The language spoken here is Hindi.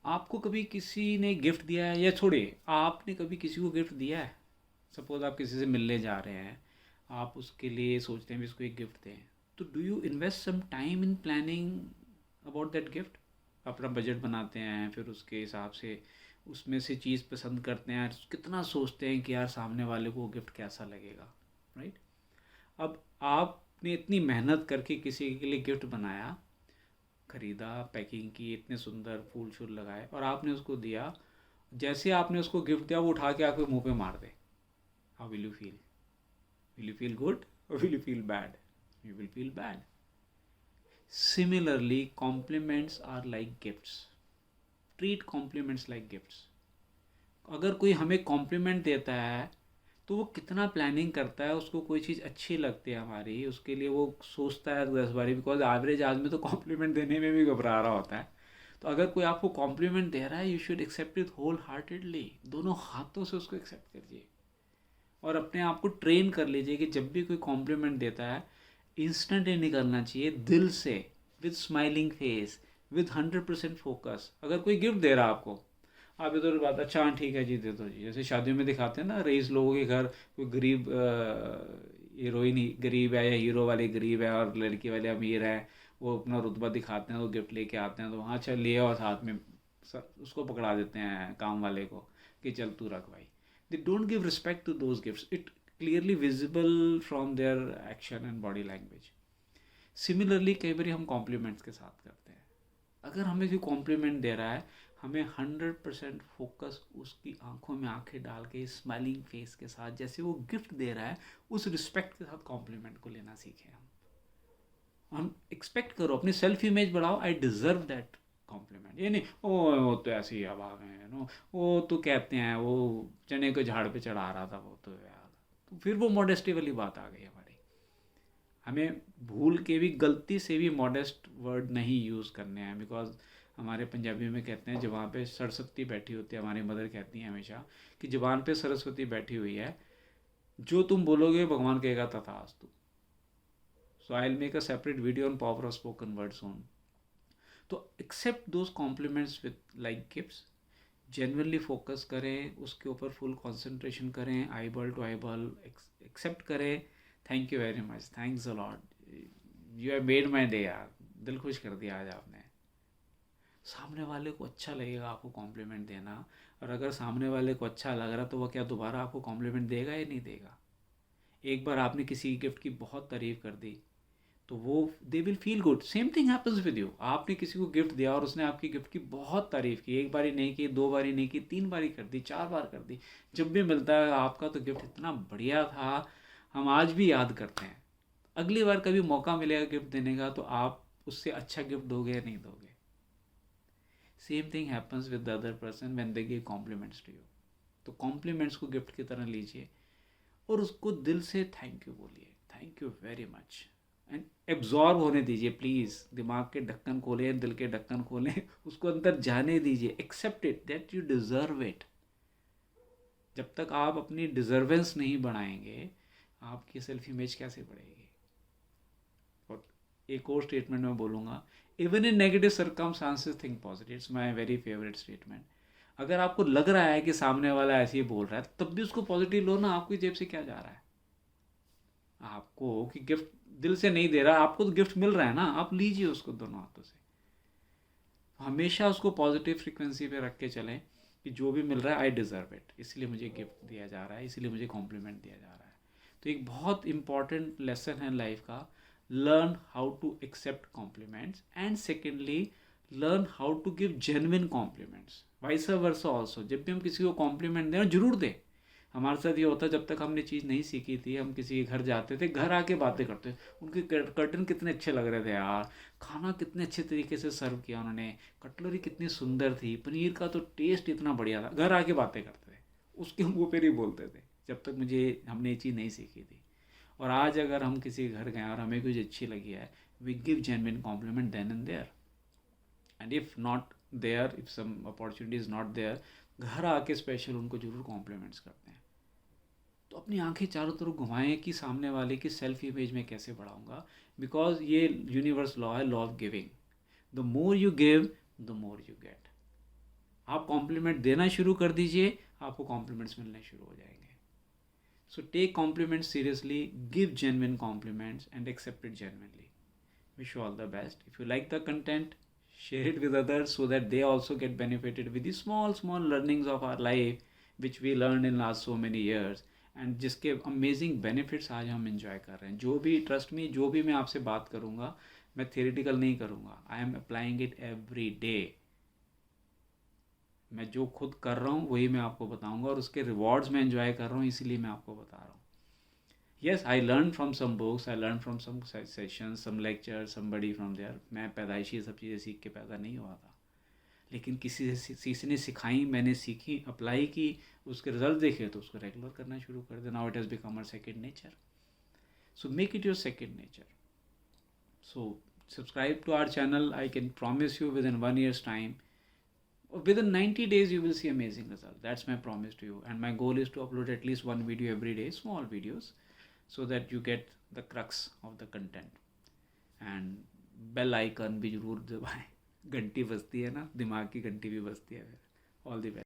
आपको कभी किसी ने गिफ्ट दिया है, या छोड़िए, आपने कभी किसी को गिफ्ट दिया है? सपोज आप किसी से मिलने जा रहे हैं, आप उसके लिए सोचते हैं भी इसको एक गिफ्ट दें, तो do you invest some time in planning about that gift? अपना बजट बनाते हैं, फिर उसके हिसाब से उसमें से चीज़ पसंद करते हैं, कितना सोचते हैं कि यार सामने वाले को गिफ्ट कैसा लगेगा, राइट? अब आपने इतनी मेहनत करके किसी के लिए गिफ्ट बनाया, खरीदा, पैकिंग की, इतने सुंदर फूल शूल लगाए, और आपने उसको दिया। जैसे आपने उसको गिफ्ट दिया, वो उठा के आपके मुंह पे मार दे, how will you feel? Will you feel good और will you feel bad? You will feel bad. Similarly, compliments are like gifts. Treat compliments like gifts. अगर कोई हमें कॉम्प्लीमेंट देता है, तो वो कितना प्लानिंग करता है, उसको कोई चीज़ अच्छी लगती है हमारी, उसके लिए वो सोचता है 10 बारी, बिकॉज एवरेज आदमी तो कॉम्प्लीमेंट देने में भी घबरा रहा होता है. तो अगर कोई आपको कॉम्प्लीमेंट दे रहा है, you should accept it wholeheartedly, दोनों हाथों से उसको एक्सेप्ट करिए. और अपने आप को ट्रेन कर लीजिए कि जब भी कोई कॉम्प्लीमेंट देता है, इंस्टेंट ही निकलना चाहिए दिल से, with smiling face, with 100% focus. अगर कोई गिफ्ट दे रहा है आपको, आप इधर बात, अच्छा हाँ ठीक है जी दे दो जी, जैसे शादियों में दिखाते हैं ना, रईस लोगों के घर कोई गरीब हीरोइन ही गरीब है, या हीरो वाले गरीब है और लड़की वाले अमीर है, वो अपना रुतबा दिखाते हैं, वो गिफ्ट लेके आते हैं, तो हाँ चल लिए, और साथ में उसको पकड़ा देते हैं काम वाले को कि चल तू रख भाई. They don't give respect to those gifts. It clearly visible from their action and body language. Similarly, कई बार हम कॉम्प्लीमेंट्स के साथ करते हैं. अगर हमें कोई कॉम्प्लीमेंट दे रहा है, हमें 100% फोकस उसकी आंखों में आंखें डाल के, स्माइलिंग फेस के साथ, जैसे वो गिफ्ट दे रहा है, उस रिस्पेक्ट के साथ कॉम्प्लीमेंट को लेना सीखें. हम एक्सपेक्ट करो, अपनी सेल्फ इमेज बढ़ाओ, आई डिजर्व दैट कॉम्प्लीमेंट. ये नहीं वो तो ऐसे ही अभाव है नो, वो तो कहते हैं वो चने को झाड़ पे चढ़ा रहा था वो तो यार. तो फिर वो मॉडेस्टी वाली बात आ गई हमारी. हमें भूल के भी, गलती से भी मॉडेस्ट वर्ड नहीं यूज़ करने हैं, बिकॉज हमारे पंजाबी में कहते हैं जबान पे सरस्वती बैठी होती है, हमारी मदर कहती हैं हमेशा कि जबान पे सरस्वती बैठी हुई है, जो तुम बोलोगे भगवान कहेगा तथास्तु. So I'll make a separate video on power of spoken word soon. तो accept those compliments with like gifts. Genuinely focus करें उसके ऊपर, फुल कंसंट्रेशन करें, eye ball to eye ball accept करें. Thank you very much, thanks a lot, you have made my day यार, दिल खुश कर दिया आज आपने. सामने वाले को अच्छा लगेगा आपको कॉम्प्लीमेंट देना, और अगर सामने वाले को अच्छा लग रहा तो वह क्या दोबारा आपको कॉम्प्लीमेंट देगा या नहीं देगा? एक बार आपने किसी गिफ्ट की बहुत तारीफ कर दी, तो वो they will feel good. Same thing happens with you. आपने किसी को गिफ्ट दिया और उसने आपकी गिफ्ट की बहुत तारीफ की, एक बारी नहीं की, 2 बारी नहीं की, 3 बारी कर दी, 4 बार कर दी, जब भी मिलता है आपका तो गिफ्ट इतना बढ़िया था, हम आज भी याद करते हैं. अगली बार कभी मौका मिलेगा गिफ्ट देने का, तो आप उससे अच्छा गिफ्ट दोगे या नहीं दोगे? Same thing happens with the other person when they give compliments to you. तो कॉम्प्लीमेंट्स को गिफ्ट की तरह लीजिए, और उसको दिल से थैंक यू बोलिए, thank you very much, and absorb होने दीजिए. प्लीज़ दिमाग के ढक्कन खोलें, दिल के ढक्कन खोलें, उसको अंदर जाने दीजिए. Accept it that you deserve it. जब तक आप अपनी डिज़र्वेंस नहीं बढ़ाएंगे, आपकी सेल्फ इमेज कैसे बढ़ेगी? और एक और स्टेटमेंट मैं बोलूँगा, even in negative circumstances think positive. It's my very favourite statement. अगर आपको लग रहा है कि सामने वाला ऐसे ही बोल रहा है, तब भी उसको पॉजिटिव लो ना. आपकी जेब से क्या जा रहा है? आपको कि गिफ्ट दिल से नहीं दे रहा, आपको तो गिफ्ट मिल रहा है ना, आप लीजिए उसको दोनों हाथों से. हमेशा उसको पॉजिटिव फ्रीक्वेंसी पे रख के चलें कि जो भी मिल रहा है आई डिज़र्व इट, इसलिए मुझे गिफ्ट दिया जा रहा है, इसलिए मुझे कॉम्प्लीमेंट दिया जा रहा है. तो एक बहुत इंपॉर्टेंट लेसन है लाइफ का, learn how to accept compliments, and secondly learn how to give genuine compliments. Vice versa also, जब भी हम किसी को कॉम्प्लीमेंट दें, जरूर दें. हमारे साथ ये होता है, जब तक हमने चीज़ नहीं सीखी थी, हम किसी के घर जाते थे, घर आके बातें करते, उनके कर्टन कितने अच्छे लग रहे थे यार, खाना कितने अच्छे तरीके से सर्व किया उन्होंने, कटलरी कितनी सुंदर थी, पनीर का तो टेस्ट इतना बढ़िया था. घर आके बातें करते थे, उसके मुँह पर ही बोलते थे, जब तक हमने ये चीज़ नहीं सीखी थी. और आज अगर हम किसी के घर गए और हमें कुछ अच्छी लगी है, we give genuine compliment then and there. And if not there, if some opportunity is not there, घर आके स्पेशल उनको जरूर कॉम्प्लीमेंट्स करते हैं. तो अपनी आंखें चारों तरफ घुमाएं कि सामने वाले की सेल्फ इमेज में कैसे बढ़ाऊंगा, बिकॉज ये यूनिवर्स लॉ है, law of giving. The more you give, the more you get. आप कॉम्प्लीमेंट देना शुरू कर दीजिए, आपको कॉम्प्लीमेंट्स मिलने शुरू हो जाएंगे. So take compliments seriously, give genuine compliments, and accept it genuinely. Wish you all the best. If you like the content, share it with others so that they also get benefited with the small learnings of our life which we learned in last so many years, and जिसके अमेजिंग बेनिफिट्स आज हम इंजॉय कर रहे हैं. जो भी ट्रस्ट मी, जो भी मैं आपसे बात करूँगा, मैं थेरेटिकल नहीं करूँगा. I am applying it every day. मैं जो खुद कर रहा हूँ वही मैं आपको बताऊँगा, और उसके रिवॉर्ड्स मैं एंजॉय कर रहा हूँ, इसीलिए मैं आपको बता रहा हूँ. Yes, I learned from some books, I learned from some sessions, some lectures, somebody from there. मैं पैदाइशी सब चीज़ें सीख के पैदा नहीं हुआ था, लेकिन किसी ने सिखाई, मैंने सीखी, अप्लाई की, उसके रिजल्ट देखे तो उसको रेगुलर करना शुरू कर दिया. Now it has become a second nature. So make it your second nature. So subscribe to our channel. I can promise you within 1 year's time, within 90 days you will see amazing results. That's my promise to you, and my goal is to upload at least one video every day, small videos, so that you get the crux of the content. And bell icon भी जरूर दबाएं. घंटी बजती है ना, दिमाग की घंटी भी बजती है. All the best.